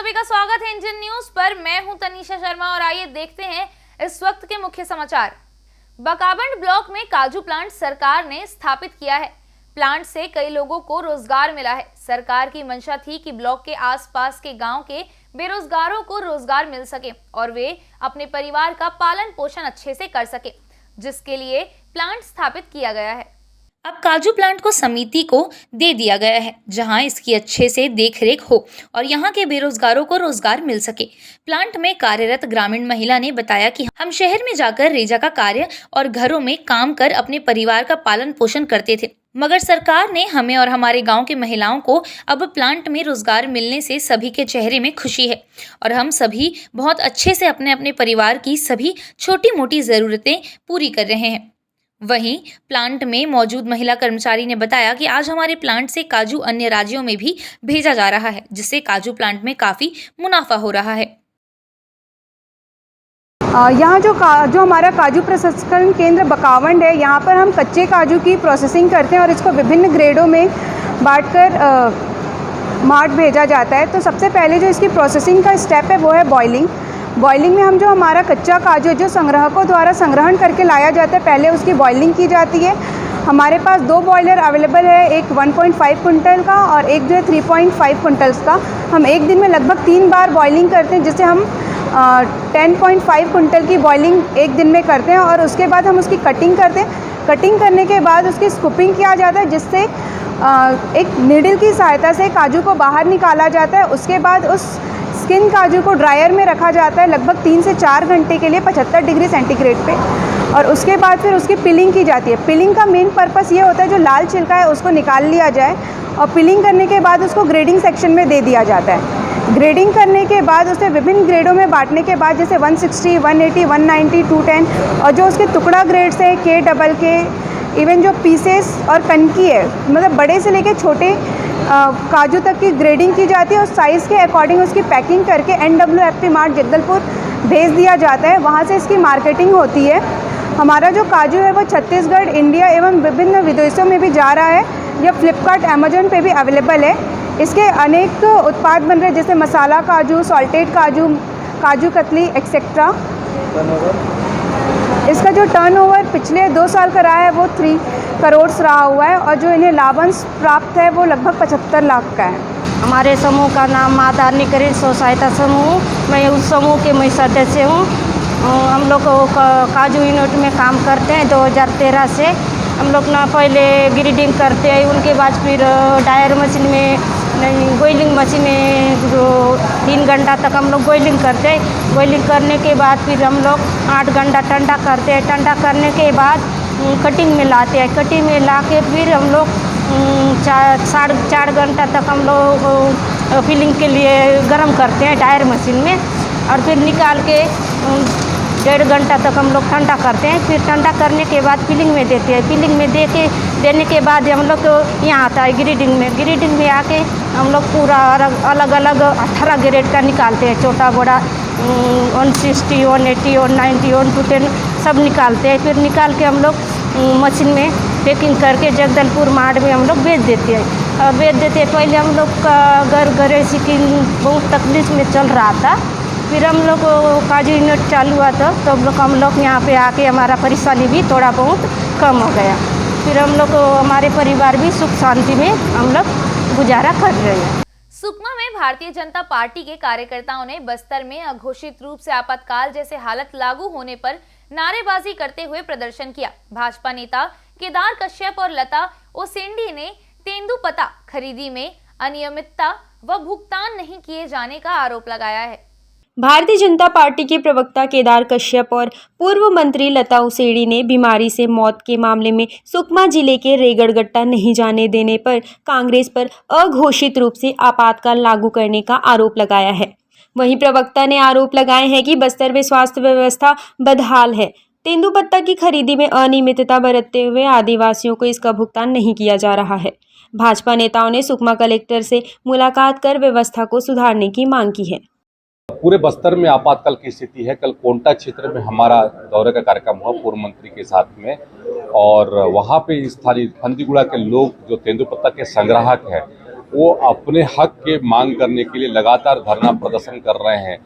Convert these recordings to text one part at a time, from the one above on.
सभी का स्वागत है इंडियन न्यूज पर। मैं हूं तनीषा शर्मा और आइए देखते हैं इस वक्त के मुख्य समाचार। बकाबंड ब्लॉक में काजू प्लांट सरकार ने स्थापित किया है। प्लांट से कई लोगों को रोजगार मिला है। सरकार की मंशा थी कि ब्लॉक के आसपास के गांव के बेरोजगारों को रोजगार मिल सके और वे अपने परिवार का पालन पोषण अच्छे से कर सके, जिसके लिए प्लांट स्थापित किया गया है। अब काजू प्लांट को समिति को दे दिया गया है, जहां इसकी अच्छे से देखरेख हो और यहां के बेरोजगारों को रोजगार मिल सके। प्लांट में कार्यरत ग्रामीण महिला ने बताया कि हम शहर में जाकर रेजा का कार्य और घरों में काम कर अपने परिवार का पालन पोषण करते थे, मगर सरकार ने हमें और हमारे गांव की महिलाओं को अब प्लांट में रोजगार मिलने से सभी के चेहरे में खुशी है और हम सभी बहुत अच्छे से अपने अपने परिवार की सभी छोटी मोटी जरूरतें पूरी कर रहे हैं। वहीं प्लांट में मौजूद महिला कर्मचारी ने बताया कि आज हमारे प्लांट से काजू अन्य राज्यों में भी भेजा जा रहा है, जिससे काजू प्लांट में काफी मुनाफा हो रहा है। यहाँ जो हमारा काजू प्रसंस्करण केंद्र बकावंड है, यहाँ पर हम कच्चे काजू की प्रोसेसिंग करते हैं और इसको विभिन्न ग्रेडों में बांटकर मार्ट भेजा जाता है। तो सबसे पहले जो इसकी प्रोसेसिंग का स्टेप है वो है बॉइलिंग। बॉइलिंग में हम जो हमारा कच्चा काजू जो संग्राहकों द्वारा संग्रहण करके लाया जाता है, पहले उसकी बॉइलिंग की जाती है। हमारे पास 2 बॉयलर अवेलेबल है, एक 1.5 कुंटल का और एक जो है 3.5 कुंटल्स का। हम एक दिन में लगभग 3 बार बॉइलिंग करते हैं, जिससे हम 10.5 कुंटल की बॉइलिंग एक दिन में करते हैं और उसके बाद हम उसकी कटिंग करते हैं। कटिंग करने के बाद उसकी स्कूपिंग किया जाता है, जिससे एक नीडल की सहायता से काजू को बाहर निकाला जाता है। उसके बाद उस स्किन काजू को ड्रायर में रखा जाता है लगभग 3 से 4 घंटे के लिए 75 डिग्री सेंटीग्रेड पे, और उसके बाद फिर उसकी पिलिंग की जाती है। पिलिंग का मेन पर्पस ये होता है जो लाल छिलका है उसको निकाल लिया जाए और पिलिंग करने के बाद उसको ग्रेडिंग सेक्शन में दे दिया जाता है। ग्रेडिंग करने के बाद उसे विभिन्न ग्रेडों में बांटने के बाद जैसे 160, 180, 190, 210 और जो उसके टुकड़ा ग्रेड्स हैं KKK, इवन जो पीसेस और कनकी है, मतलब बड़े से लेके छोटे काजू तक की ग्रेडिंग की जाती है और साइज़ के अकॉर्डिंग उसकी पैकिंग करके NWFP मार्ट जगदलपुर भेज दिया जाता है। वहाँ से इसकी मार्केटिंग होती है। हमारा जो काजू है वो छत्तीसगढ़, इंडिया एवं विभिन्न विदेशों में भी जा रहा है। यह फ्लिपकार्ट, अमेजोन पे भी अवेलेबल है। इसके अनेक उत्पाद बन रहे हैं, जैसे मसाला काजू, सॉल्टेड काजू, काजू कतली एक्सेट्रा। इसका जो टर्नओवर पिछले 2 साल का रहा है वो 3 करोड़ रहा हुआ है और जो इन्हें लाभांश प्राप्त है वो लगभग 75 लाख का है। हमारे समूह का नाम माँ दारणीकरण स्व सहायता समूह, मैं उस समूह के मैं सदस्य हूँ। हम लोग काजू यूनिट में काम करते हैं 2013 से। हम लोग ना पहले ग्रेडिंग करते हैं, उनके बाद फिर डायर मशीन में बॉइलिंग मशीन में 3 घंटा तक हम लोग बॉइलिंग करते हैं। बॉइलिंग करने के बाद फिर हम लोग 8 घंटा ठंडा करते हैं। ठंडा करने के बाद कटिंग में लाते हैं। कटिंग में ला के फिर हम लोग 4 घंटा तक हम लोग फिलिंग के लिए गर्म करते हैं डायर मशीन में, और फिर निकाल के 1.5 घंटा तक हम लोग ठंडा करते हैं। फिर ठंडा करने के बाद फिलिंग में देते हैं। फिलिंग में देने के बाद हम लोग यहाँ आता है ग्रेडिंग में। ग्रेडिंग में आके हम लोग पूरा अलग अलग 18 ग्रेड का निकालते हैं, छोटा बड़ा 160, 180, 190, 110 सब निकालते हैं। फिर निकाल के हम लोग मशीन में पैकिंग करके जगदलपुर मार्ट में हम लोग बेच देते हैं। पहले हम लोग का घरेसी की बहुत तकलीफ में चल रहा था। फिर हम लोग काजू यूनिट चालू हुआ था, तो हम लोग यहाँ पे आके हमारा परेशानी भी थोड़ा बहुत कम हो गया। फिर हम लोग हमारे परिवार भी सुख शांति में हम लोग गुजारा कर रहे हैं। सुकमा में भारतीय जनता पार्टी के कार्यकर्ताओं ने बस्तर में अघोषित रूप से आपातकाल जैसे हालत लागू होने पर नारेबाजी करते हुए प्रदर्शन किया। भाजपा नेता केदार कश्यप और लता ओसेंडी ने तेंदुपत्ता खरीदी में अनियमितता व भुगतान नहीं किए जाने का आरोप लगाया है। भारतीय जनता पार्टी के प्रवक्ता केदार कश्यप और पूर्व मंत्री लता ओसेंडी ने बीमारी से मौत के मामले में सुकमा जिले के रेगड़गट्टा नहीं जाने देने पर कांग्रेस पर अघोषित रूप से आपातकाल लागू करने का आरोप लगाया है। वहीं प्रवक्ता ने आरोप लगाए हैं कि बस्तर में स्वास्थ्य व्यवस्था बदहाल है। तेंदुपत्ता की खरीदी में अनियमितता बरतते हुए आदिवासियों को इसका भुगतान नहीं किया जा रहा है। भाजपा नेताओं ने सुकमा कलेक्टर से मुलाकात कर व्यवस्था को सुधारने की मांग की है। पूरे बस्तर में आपातकाल की स्थिति है। कल कोंटा क्षेत्र में हमारा दौरे का कार्यक्रम हुआ पूर्व मंत्री के साथ में, और वहाँ पे स्थानीय फंदीगुड़ा के लोग जो तेंदुपत्ता के संग्राहक हैं वो अपने हक के मांग करने के लिए लगातार धरना प्रदर्शन कर रहे हैं।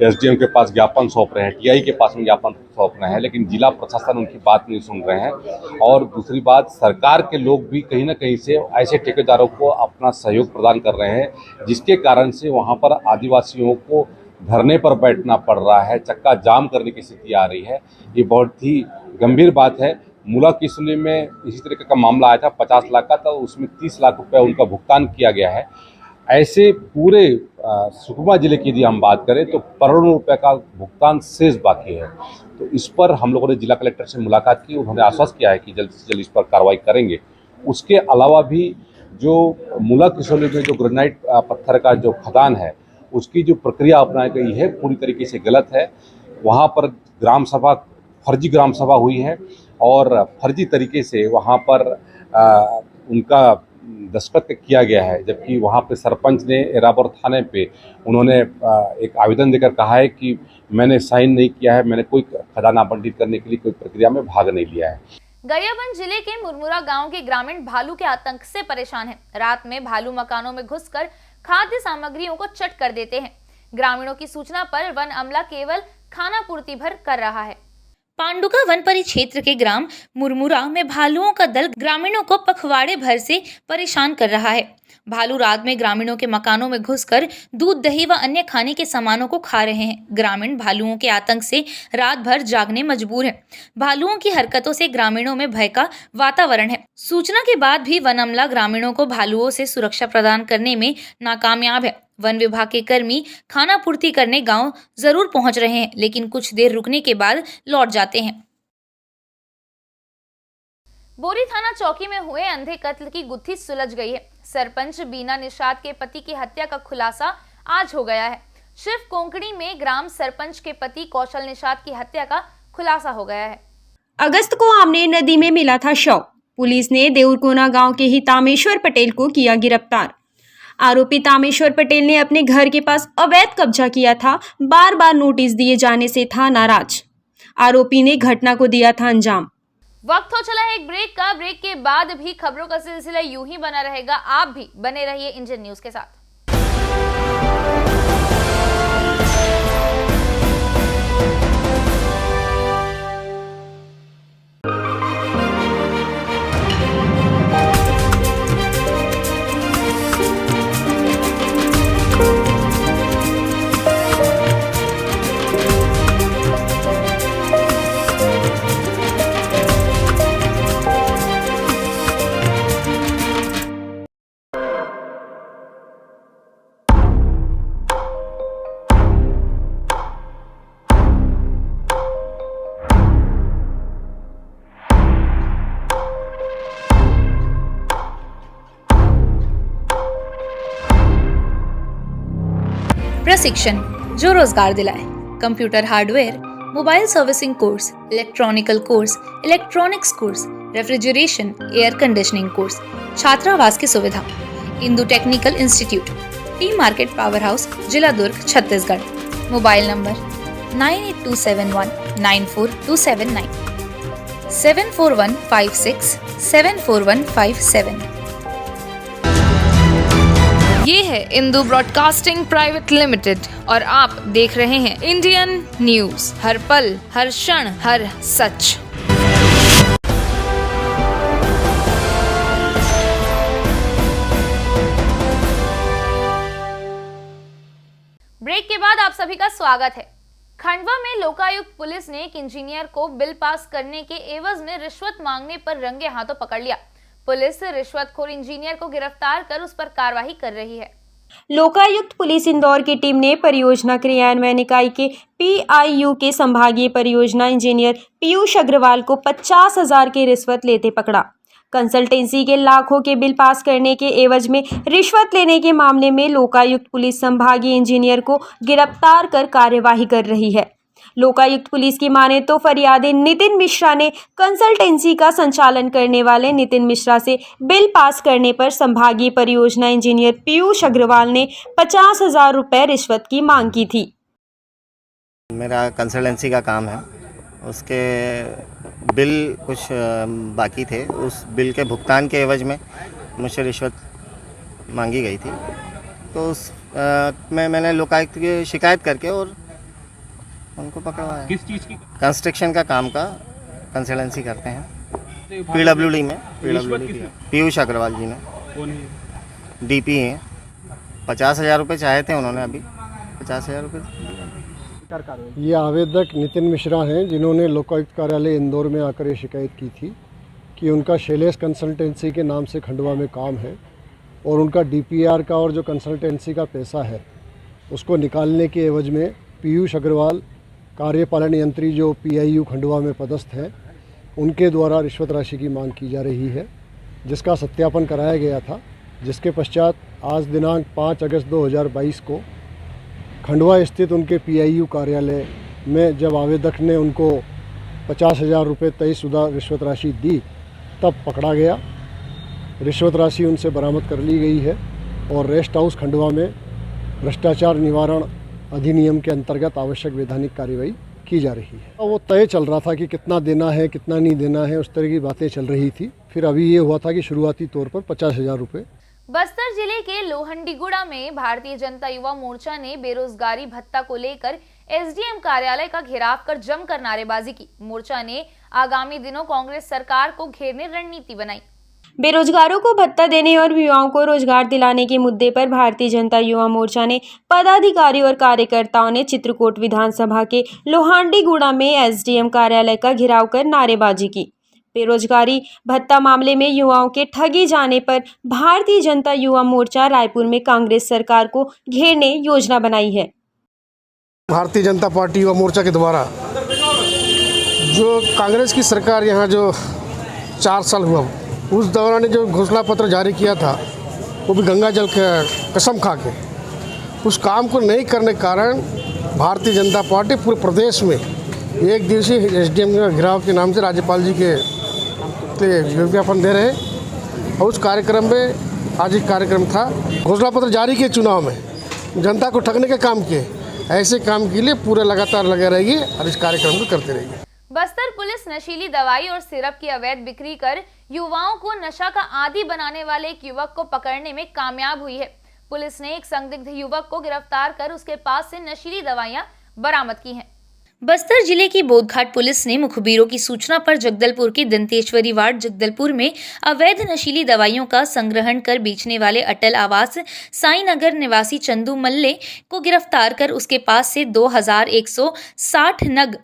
एसडीएम के पास ज्ञापन सौंप रहे हैं, टीआई के पास में ज्ञापन सौंप रहे हैं, लेकिन जिला प्रशासन उनकी बात नहीं सुन रहे हैं। और दूसरी बात, सरकार के लोग भी कहीं ना कहीं से ऐसे ठेकेदारों को अपना सहयोग प्रदान कर रहे हैं, जिसके कारण से वहाँ पर आदिवासियों को धरने पर बैठना पड़ रहा है, चक्का जाम करने की स्थिति आ रही है। ये बहुत ही गंभीर बात है। मूला किसली में इसी तरीके का मामला आया था 50 लाख का, तो उसमें 30 लाख रुपए उनका भुगतान किया गया है। ऐसे पूरे सुकमा जिले की यदि हम बात करें तो करोड़ों रुपए का भुगतान शेष बाकी है। तो इस पर हम लोगों ने जिला कलेक्टर से मुलाकात की, उन्होंने आश्वस्त किया है कि जल्द से जल्द इस पर कार्रवाई करेंगे। उसके अलावा भी जो मूला किशोरी में जो ग्रेनाइट पत्थर का जो खदान है, उसकी जो प्रक्रिया अपनाई गई है पूरी तरीके से गलत है। वहाँ पर फर्जी ग्राम सभा हुई है और फर्जी तरीके से वहाँ पर उनका दस्तखत किया गया है, जबकि वहाँ पे सरपंच ने एराबर थाने पे उन्होंने एक आवेदन देकर कहा है कि मैंने साइन नहीं किया है, मैंने कोई खदान आवंटित करने के लिए कोई प्रक्रिया में भाग नहीं लिया है। गरियाबंद जिले के मुरमुरा गांव के ग्रामीण भालू के आतंक से परेशान हैं। रात में भालू मकानों में घुसकर खाद्य सामग्रियों को चट कर देते हैं। ग्रामीणों की सूचना पर वन अमला केवल खाना पूर्ति भर कर रहा है। पांडुका वन परिक्षेत्र के ग्राम मुरमुरा में भालुओं का दल ग्रामीणों को पखवाड़े भर से परेशान कर रहा है। भालू रात में ग्रामीणों के मकानों में घुसकर दूध, दही व अन्य खाने के सामानों को खा रहे हैं। ग्रामीण भालुओं के आतंक से रात भर जागने मजबूर हैं। भालुओं की हरकतों से ग्रामीणों में भय का वातावरण है। सूचना के बाद भी वन अमला ग्रामीणों को भालुओं से सुरक्षा प्रदान करने में नाकामयाब है। वन विभाग के कर्मी खाना पूर्ति करने गांव जरूर पहुंच रहे हैं, लेकिन कुछ देर रुकने के बाद लौट जाते हैं। बोरी थाना चौकी में हुए अंधे कत्ल की गुत्थी सुलझ गई है। सरपंच बीना निषाद के पति की हत्या का खुलासा आज हो गया है। शिव कोंकणी में ग्राम सरपंच के पति कौशल निषाद की हत्या का खुलासा हो गया है। अगस्त को आमने नदी में मिला था शव। पुलिस ने देउरकोना गांव के ही तामेश्वर पटेल को किया गिरफ्तार। आरोपी तामेश्वर पटेल ने अपने घर के पास अवैध कब्जा किया था। बार बार नोटिस दिए जाने से था नाराज। आरोपी ने घटना को दिया था अंजाम। वक्त हो चला है एक ब्रेक का। ब्रेक के बाद भी खबरों का सिलसिला यूं ही बना रहेगा। आप भी बने रहिए इंडियन न्यूज के साथ। प्रशिक्षण जो रोजगार दिलाए। Computer hardware, mobile servicing course, electronical course, electronics course, refrigeration, air conditioning course, छात्रावास की सुविधा। Indu technical institute, T market power house, जिला दुर्ग, छत्तीसगढ़। Mobile number 9827194279, 7415674157। ये है इंदु ब्रॉडकास्टिंग प्राइवेट लिमिटेड और आप देख रहे हैं इंडियन न्यूज। हर पल, हर क्षण, हर सच। ब्रेक के बाद आप सभी का स्वागत है। खंडवा में लोकायुक्त पुलिस ने एक इंजीनियर को बिल पास करने के एवज में रिश्वत मांगने पर रंगे हाथों पकड़ लिया। पुलिस रिश्वतखोर इंजीनियर को गिरफ्तार कर उस पर कार्रवाई कर रही है। लोकायुक्त पुलिस इंदौर की टीम ने परियोजना क्रियान्वयन इकाई के PIU के संभागीय परियोजना इंजीनियर पीयूष अग्रवाल को 50,000 की रिश्वत लेते पकड़ा। कंसल्टेंसी के लाखों के बिल पास करने के एवज में रिश्वत लेने के मामले में लोकायुक्त पुलिस संभागीय इंजीनियर को गिरफ्तार कर कार्यवाही कर रही है। लोकायुक्त पुलिस की माने तो फरियादी नितिन मिश्रा ने कंसल्टेंसी का संचालन करने वाले नितिन मिश्रा से बिल पास करने पर संभागीय परियोजना इंजीनियर पीयूष अग्रवाल ने 50,000 रुपए रिश्वत की मांग की थी। मेरा कंसल्टेंसी का काम है, उसके बिल कुछ बाकी थे, उस बिल के भुगतान के एवज में मुझसे रिश्वत मांगी गई थी, तो मैंने लोकायुक्त की शिकायत करके और उनको पकड़वाया। किस चीज़ की? कंस्ट्रक्शन का काम का कंसल्टेंसी करते हैं PWD में। पीयूष अग्रवाल जी ने, कौन है? DP हैं। 50,000 रुपये चाहे थे उन्होंने, अभी 50,000 रुपये। ये आवेदक नितिन मिश्रा हैं, जिन्होंने लोकायुक्त कार्यालय इंदौर में आकर ये शिकायत की थी कि उनका शैलेश कंसल्टेंसी के नाम से खंडवा में काम है और उनका DPR का और जो कंसल्टेंसी का पैसा है उसको निकालने के एवज में पीयूष अग्रवाल कार्यपालन यंत्री जो PIU खंडवा में पदस्थ हैं, उनके द्वारा रिश्वत राशि की मांग की जा रही है, जिसका सत्यापन कराया गया था। जिसके पश्चात आज दिनांक 5 अगस्त 2022 को खंडवा स्थित उनके PIU कार्यालय में जब आवेदक ने उनको 50,000 रुपये तयशुदा रिश्वत राशि दी, तब पकड़ा गया। रिश्वत राशि उनसे बरामद कर ली गई है और रेस्ट हाउस खंडवा में भ्रष्टाचार निवारण अधिनियम के अंतर्गत आवश्यक वैधानिक कार्रवाई की जा रही है। वो तय चल रहा था कि कितना देना है कितना नहीं देना है, उस तरह की बातें चल रही थी। फिर अभी ये हुआ था कि शुरुआती तौर पर 50,000 रुपये। बस्तर जिले के लोहंडीगुड़ा में भारतीय जनता युवा मोर्चा ने बेरोजगारी भत्ता को लेकर SDM कार्यालय का घेराव कर जमकर नारेबाजी की। मोर्चा ने आगामी दिनों कांग्रेस सरकार को घेरने रणनीति बनाई। बेरोजगारों को भत्ता देने और युवाओं को रोजगार दिलाने के मुद्दे पर भारतीय जनता युवा मोर्चा ने पदाधिकारी और कार्यकर्ताओं ने चित्रकूट विधानसभा के लोहांडीगुड़ा में SDM कार्यालय का घेराव कर नारेबाजी की। बेरोजगारी भत्ता मामले में युवाओं के ठगी जाने पर भारतीय जनता युवा मोर्चा रायपुर में कांग्रेस सरकार को घेरने योजना बनाई है। भारतीय जनता पार्टी युवा मोर्चा के द्वारा जो कांग्रेस की सरकार यहाँ जो 4 साल हुआ, उस दौरान जो घोषणा पत्र जारी किया था वो भी गंगा जल के कसम खा के, उस काम को नहीं करने के कारण भारतीय जनता पार्टी पूरे प्रदेश में एक दिवसीय SDM घेराव के नाम से राज्यपाल जी के विज्ञापन दे रहे हैं। और उस कार्यक्रम में आज एक कार्यक्रम था, घोषणा पत्र जारी किए, चुनाव में जनता को ठगने का काम किए। ऐसे काम के लिए पूरे लगातार लगे रहिए और इस कार्यक्रम को करते रहिए। बस्तर पुलिस नशीली दवाई और सिरप की अवैध बिक्री कर युवाओं को नशा का आदी बनाने वाले एक युवक को पकड़ने में कामयाब हुई है। पुलिस ने एक संदिग्ध युवक को गिरफ्तार कर उसके पास से नशीली दवाइयां बरामद की हैं। बस्तर जिले की बोधघाट पुलिस ने मुखबिरों की सूचना पर जगदलपुर के दंतेश्वरी वार्ड जगदलपुर में अवैध नशीली दवाइयों का संग्रहण कर बेचने वाले अटल आवास साईनगर निवासी चंदू मल्ले को गिरफ्तार कर उसके पास से 2160 नग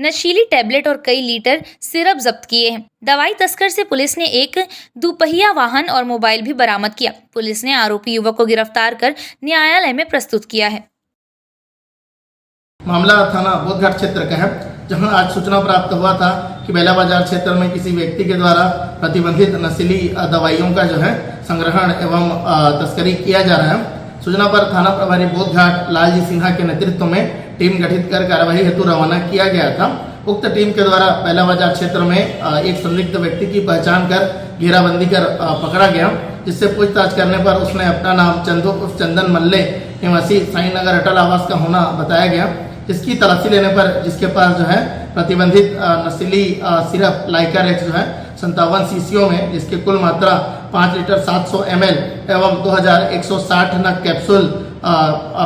नशीली टैबलेट और कई लीटर सिरप जब्त किए हैं। दवाई तस्कर से पुलिस ने एक दुपहिया वाहन और मोबाइल भी बरामद किया। पुलिस ने आरोपी युवक को गिरफ्तार कर न्यायालय में प्रस्तुत किया है। मामला थाना बोधघाट क्षेत्र का है, जहां आज सूचना प्राप्त हुआ था कि बेला बाजार क्षेत्र में किसी व्यक्ति के द्वारा प्रतिबंधित नशीली दवाइयों का जो है संग्रहण एवं तस्करी किया जा रहा है। सूचना पर थाना प्रभारी बोधघाट लालजी सिन्हा के नेतृत्व में टीम गठित कर कार्यवाही हेतु रवाना किया गया था। उक्त टीम के द्वारा बेला बाजार क्षेत्र में एक संदिग्ध व्यक्ति की पहचान कर घेराबंदी कर पकड़ा गया, जिससे पूछताछ करने पर उसने अपना नाम चंदू उर्फ चंदन मल्ले निवासी साईनगर अटल आवास का होना बताया गया। जिसकी तलाशी लेने पर जिसके पास जो है प्रतिबंधित नशीली सिरप लाइकर एक्स जो है 57 शीशियों में, जिसकी कुल मात्रा 5 लीटर 700 ml एवं 2160 नग कैप्सूल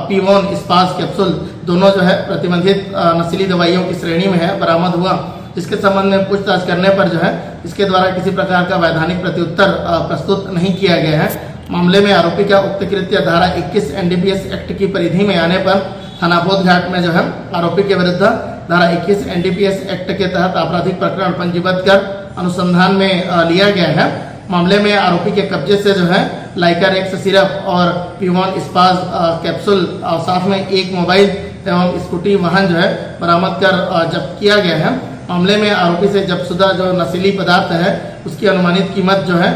P1 स्पास कैप्सूल दोनों जो है प्रतिबंधित नशीली दवाइयों की श्रेणी में है, बरामद हुआ। जिसके संबंध में पूछताछ करने पर जो है इसके द्वारा किसी प्रकार का वैधानिक प्रत्युत्तर प्रस्तुत नहीं किया गया है। मामले में आरोपी का उक्त कृत्य धारा 21 NDPS एक्ट की परिधि में आने पर थाना बोधघाट में जो है आरोपी के विरुद्ध धारा 21 NDPS एक्ट के तहत आपराधिक प्रकरण पंजीबद्ध कर अनुसंधान में लिया गया है। मामले में आरोपी के कब्जे से जो है लाइकर एक्स सिरप और P1 स्पास कैप्सूल और साथ में एक मोबाइल एवं स्कूटी वाहन जो है बरामद कर जब्त किया गया है। मामले में आरोपी से जब्तशुदा जो नशीली पदार्थ है उसकी अनुमानित कीमत जो है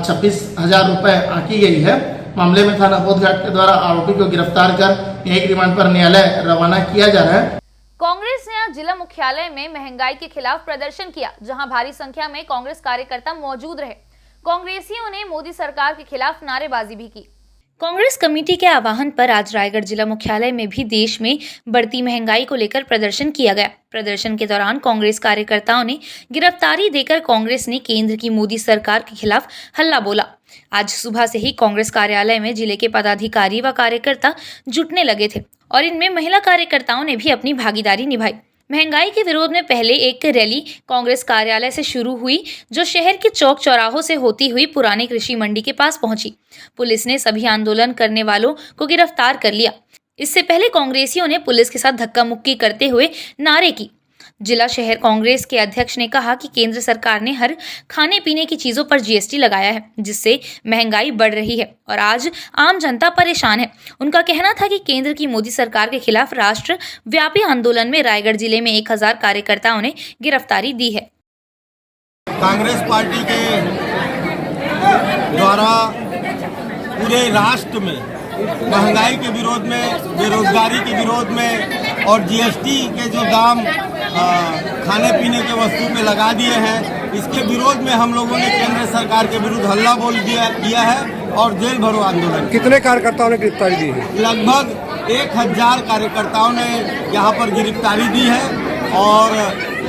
26,000 रुपये आंकी गई है। मामले में थाना बोधघाट के द्वारा आरोपी को गिरफ्तार कर न्यायिक रिमांड पर न्यायालय रवाना किया जा रहा है। कांग्रेस ने आज जिला मुख्यालय में महंगाई के खिलाफ प्रदर्शन किया, जहां भारी संख्या में कांग्रेस कार्यकर्ता मौजूद रहे। कांग्रेसियों ने मोदी सरकार के खिलाफ नारेबाजी भी की। कांग्रेस कमेटी के आह्वान पर आज रायगढ़ जिला मुख्यालय में भी देश में बढ़ती महंगाई को लेकर प्रदर्शन किया गया। प्रदर्शन के दौरान कांग्रेस कार्यकर्ताओं ने गिरफ्तारी देकर कांग्रेस ने केंद्र की मोदी सरकार के खिलाफ हल्ला बोला। आज सुबह से ही कांग्रेस कार्यालय में जिले के पदाधिकारी व कार्यकर्ता जुटने लगे थे और इनमें महिला कार्यकर्ताओं ने भी अपनी भागीदारी निभाई। महंगाई के विरोध में पहले एक रैली कांग्रेस कार्यालय से शुरू हुई, जो शहर के चौक चौराहों से होती हुई पुरानी कृषि मंडी के पास पहुंची। पुलिस ने सभी आंदोलन करने वालों को गिरफ्तार कर लिया। इससे पहले कांग्रेसियों ने पुलिस के साथ धक्का मुक्की करते हुए नारे की। जिला शहर कांग्रेस के अध्यक्ष ने कहा कि केंद्र सरकार ने हर खाने पीने की चीजों पर जीएसटी लगाया है, जिससे महंगाई बढ़ रही है और आज आम जनता परेशान है। उनका कहना था कि केंद्र की मोदी सरकार के खिलाफ राष्ट्र व्यापी आंदोलन में रायगढ़ जिले में 1000 कार्यकर्ताओं ने गिरफ्तारी दी है। कांग्रेस पार्टी के द्वारा पूरे राष्ट्र में महंगाई के विरोध में, बेरोजगारी के विरोध में और जीएसटी के जो दाम खाने पीने के वस्तु पे लगा दिए हैं, इसके विरोध में हम लोगों ने केंद्र सरकार के विरुद्ध हल्ला बोल किया है और जेल भरो आंदोलन। कितने कार्यकर्ताओं ने गिरफ्तारी दी है? लगभग 1000 कार्यकर्ताओं ने यहाँ पर गिरफ्तारी दी है और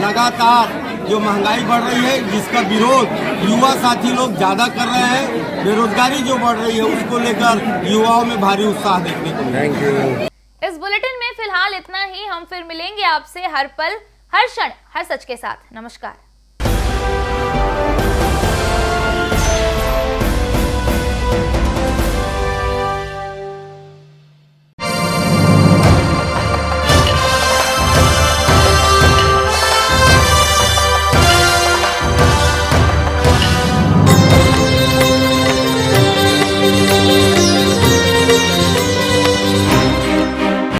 लगातार जो महंगाई बढ़ रही है, जिसका विरोध युवा साथी लोग ज़्यादा कर रहे हैं, बेरोजगारी जो बढ़ रही है उसको लेकर युवाओं में भारी उत्साह देखने को मिला। Thank you. इस बुलेटिन में फिलहाल इतना ही। हम फिर मिलेंगे आपसे हर पल, हर क्षण, हर सच के साथ। नमस्कार।